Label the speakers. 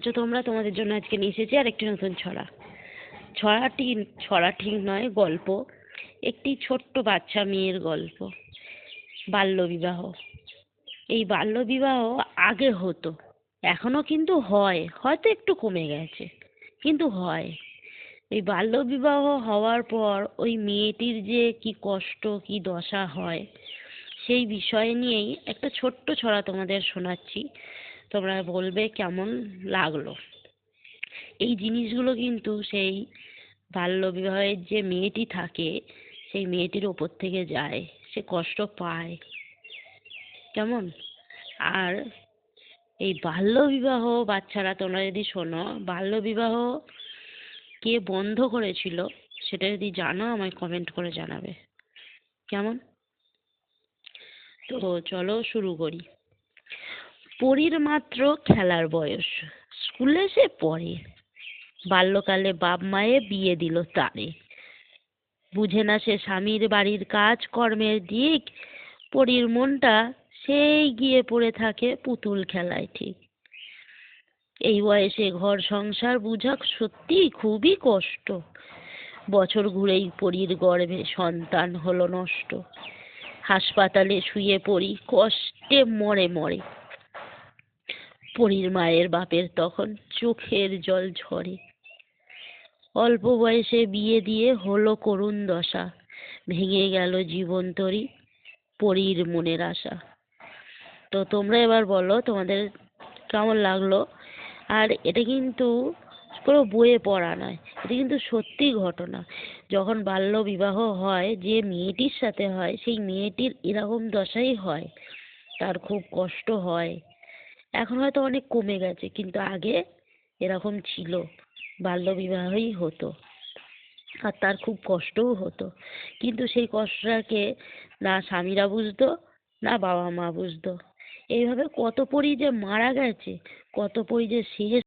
Speaker 1: আছো তোমরা? তোমাদের জন্য আজকে নিয়ে এসেছি আর একটি নতুন ছড়া। ছড়া ঠিক নয়, গল্প। একটি ছোট্ট বাচ্চা মেয়ের গল্প। বাল্যবিবাহ। এই বাল্যবিবাহ আগে হতো, এখনো কিন্তু হয়, হয়তো একটু কমে গেছে, কিন্তু হয়। এই বাল্যবিবাহ হওয়ার পর ওই মেয়েটির যে কি কষ্ট, কি দশা হয়, সেই বিষয় নিয়েই একটা ছোট্ট ছড়া তোমাদের শোনাচ্ছি। তোমরা বলবে কেমন লাগলো। এই জিনিসগুলো কিন্তু সেই বাল্যবিবাহের যে মেয়েটি থাকে, সেই মেয়েটির ওপর থেকে যায়, সে কষ্ট পায় কেমন। আর এই বাল্যবিবাহ, বাচ্চারা তোমরা যদি শোনো, বাল্যবিবাহ কে বন্ধ করেছিল সেটা যদি জানো আমায় কমেন্ট করে জানাবে কেমন। তো চলো শুরু করি। পরীর মাত্র খেলার বয়স, স্কুলে সে পড়ে। বাল্যকালে বাপ মায়ে বিয়ে দিল তারে। বুঝে না সে স্বামীর বাড়ির কাজ কর্মের দিক। পরীর মনটা সেই গিয়ে পড়ে থাকে পুতুল খেলায় ঠিক। এই বয়সে ঘর সংসার বুঝা সত্যি খুবই কষ্ট। বছর ঘুরেই পরীর গর্ভে সন্তান হলো নষ্ট। হাসপাতালে শুয়ে পড়ি কষ্টে মরে মরে। পরীর মায়ের বাপের তখন চোখের জল ঝরে। অল্প বয়সে বিয়ে দিয়ে হলো করুণ দশা। ভেঙে গেল জীবন তরী, পরীর মনের আশা। তো তোমরা এবার বলো তোমাদের কেমন লাগলো। আর এটা কিন্তু কোনো বইয়ে পড়া নয়, এটা কিন্তু সত্যি ঘটনা। যখন বাল্য বিবাহ হয়, যে মেয়েটির সাথে হয়, সেই মেয়েটির এরকম দশাই হয়, তার খুব কষ্ট হয়। এখন হয়তো অনেক কমে গেছে, কিন্তু আগে এরকম ছিল, বাল্য বিবাহই হতো। আর তার খুব কষ্টও হতো, কিন্তু সেই কষ্টটাকে না স্বামীরা বুঝতো, না বাবা মা বুঝতো। এইভাবে কত পরী যে মারা গেছে, কত পরী যে শেষ